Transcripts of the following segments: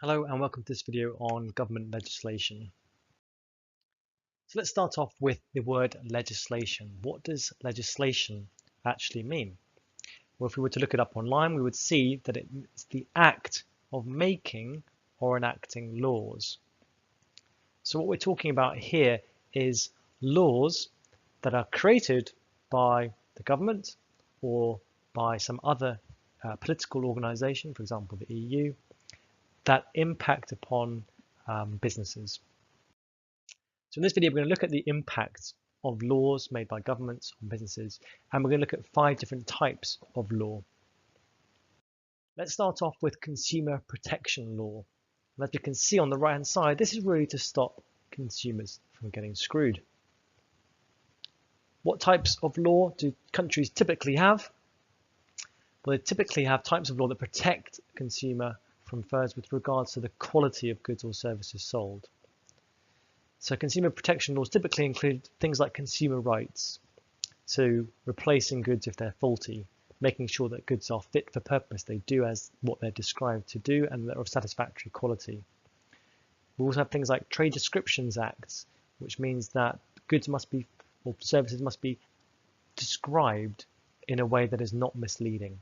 Hello and welcome to this video on government legislation. So let's start off with the word legislation. What does legislation actually mean? Well, if we were to look it up online, we would see that it's the act of making or enacting laws. So what we're talking about here is laws that are created by the government or by some other political organization, for example, the EU, that impact upon businesses. So in this video, we're going to look at the impact of laws made by governments on businesses, and we're going to look at 5 different types of law. Let's start off with consumer protection law. And as you can see on the right-hand side, this is really to stop consumers from getting screwed. What types of law do countries typically have? Well, they typically have types of law that protect consumer from first with regards to the quality of goods or services sold. So consumer protection laws typically include things like consumer rights, so replacing goods if they're faulty, making sure that goods are fit for purpose, they do as what they're described to do and they're of satisfactory quality. We also have things like Trade Descriptions Acts, which means that goods must be, or services must be described in a way that is not misleading.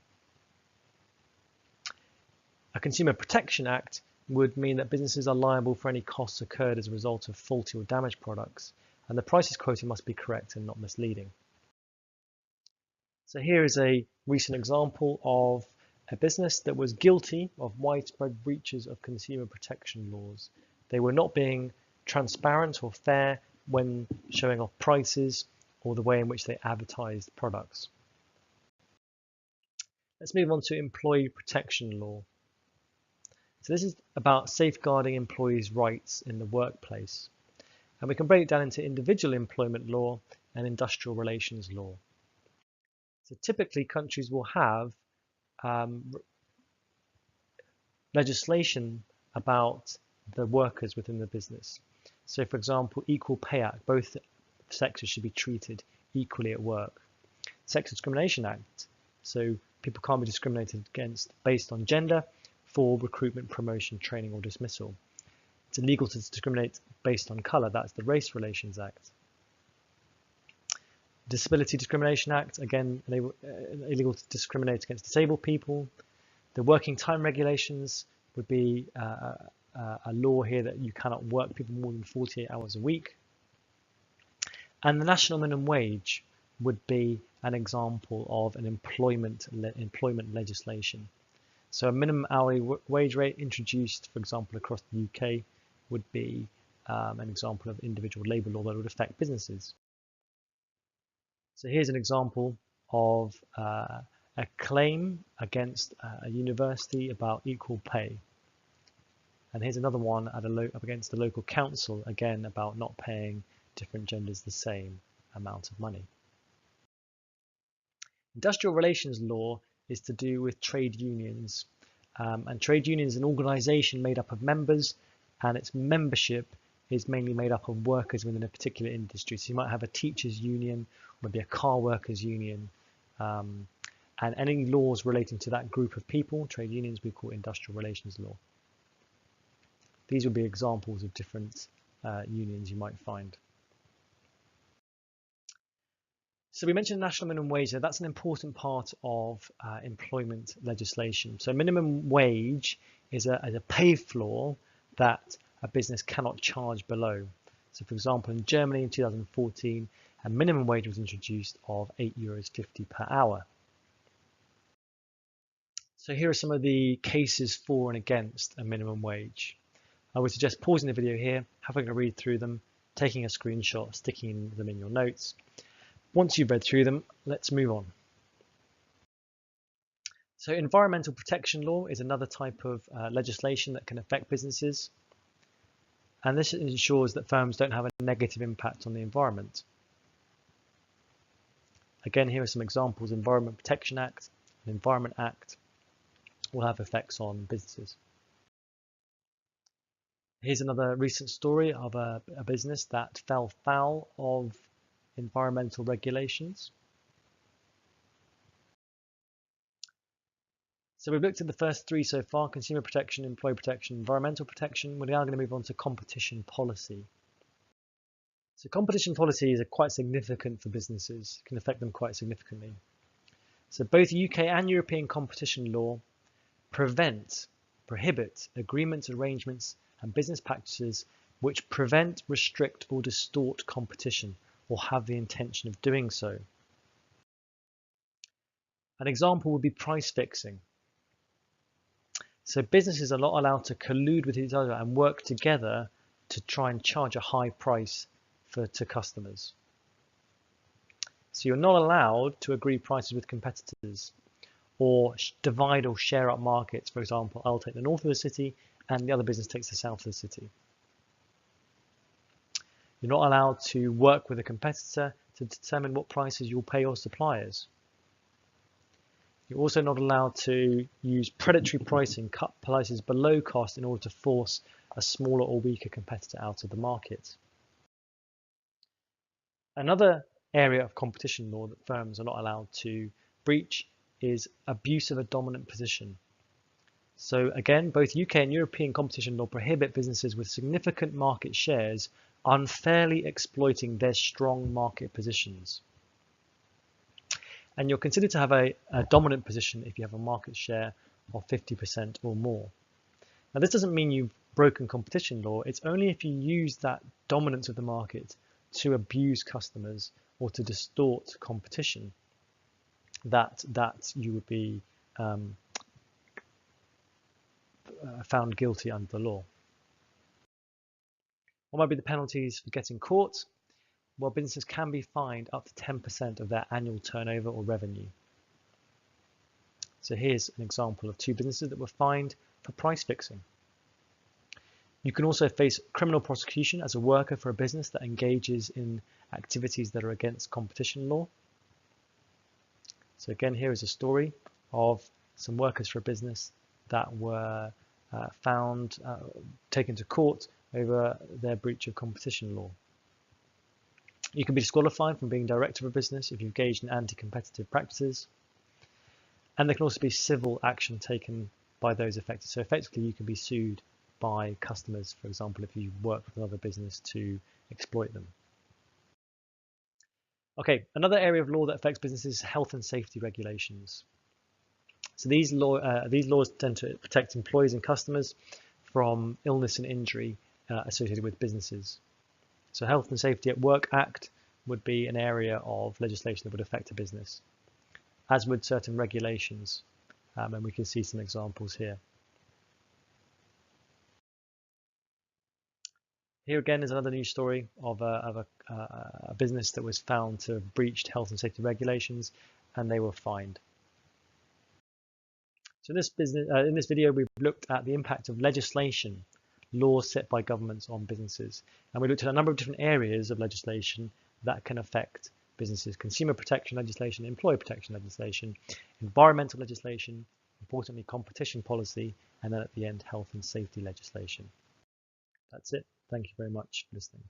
A Consumer Protection Act would mean that businesses are liable for any costs incurred as a result of faulty or damaged products, and the prices quoted must be correct and not misleading. So here is a recent example of a business that was guilty of widespread breaches of consumer protection laws. They were not being transparent or fair when showing off prices or the way in which they advertised products. Let's move on to employee protection law. So this is about safeguarding employees' rights in the workplace. And we can break it down into individual employment law and industrial relations law. So typically countries will have legislation about the workers within the business. So for example, Equal Pay Act, both sexes should be treated equally at work. Sex Discrimination Act, so people can't be discriminated against based on gender for recruitment, promotion, training or dismissal. It's illegal to discriminate based on colour, that's the Race Relations Act. Disability Discrimination Act, again, illegal to discriminate against disabled people. The working time regulations would be a law here that you cannot work people more than 48 hours a week. And the national minimum wage would be an example of an employment legislation. So a minimum hourly wage rate introduced, for example, across the UK would be an example of individual labour law that would affect businesses. So here's an example of a claim against a university about equal pay. And here's another one up against the local council, again about not paying different genders the same amount of money. Industrial relations law is to do with trade unions. And trade union is an organisation made up of members, and its membership is mainly made up of workers within a particular industry. So you might have a teachers union, maybe a car workers union, and any laws relating to that group of people, trade unions, we call industrial relations law. These would be examples of different unions you might find. So we mentioned national minimum wage there. That's an important part of employment legislation. So minimum wage is a pay floor that a business cannot charge below. So for example, in Germany in 2014, a minimum wage was introduced of €8.50 per hour. So here are some of the cases for and against a minimum wage. I would suggest pausing the video here, having a read through them, taking a screenshot, sticking them in your notes. Once you've read through them, let's move on. So environmental protection law is another type of legislation that can affect businesses. And this ensures that firms don't have a negative impact on the environment. Again, here are some examples. Environment Protection Act and Environment Act will have effects on businesses. Here's another recent story of a business that fell foul of environmental regulations. So we've looked at the first three so far: consumer protection, employee protection, environmental protection. We're now going to move on to competition policy. So competition policy is quite significant for businesses, it can affect them quite significantly. So both UK and European competition law prohibit agreements, arrangements, and business practices which prevent, restrict, or distort competition, or have the intention of doing so. An example would be price fixing. So businesses are not allowed to collude with each other and work together to try and charge a high price to customers. So you're not allowed to agree prices with competitors or divide or share up markets. For example, I'll take the north of the city and the other business takes the south of the city. You're not allowed to work with a competitor to determine what prices you'll pay your suppliers. You're also not allowed to use predatory pricing, cut prices below cost in order to force a smaller or weaker competitor out of the market. Another area of competition law that firms are not allowed to breach is abuse of a dominant position. So again, both UK and European competition law prohibit businesses with significant market shares unfairly exploiting their strong market positions. And you're considered to have a dominant position if you have a market share of 50% or more. Now, this doesn't mean you've broken competition law. It's only if you use that dominance of the market to abuse customers or to distort competition that you would be found guilty under the law. What might be the penalties for getting caught? Well, businesses can be fined up to 10% of their annual turnover or revenue. So here's an example of two businesses that were fined for price fixing. You can also face criminal prosecution as a worker for a business that engages in activities that are against competition law. So again, here is a story of some workers for a business that were taken to court over their breach of competition law. You can be disqualified from being director of a business if you engage in anti-competitive practices. And there can also be civil action taken by those affected. So effectively, you can be sued by customers, for example, if you work with another business to exploit them. Okay, another area of law that affects businesses is health and safety regulations. So these laws tend to protect employees and customers from illness and injury associated with businesses. So Health and Safety at Work Act would be an area of legislation that would affect a business, as would certain regulations, and we can see some examples here. Here again is another news story of a business that was found to have breached health and safety regulations, and they were fined. So in this video, we've looked at the impact of legislation, laws set by governments on businesses, and we looked at a number of different areas of legislation that can affect businesses: consumer protection legislation, employee protection legislation, environmental legislation, importantly competition policy, and then at the end health and safety legislation. That's it. Thank you very much for listening.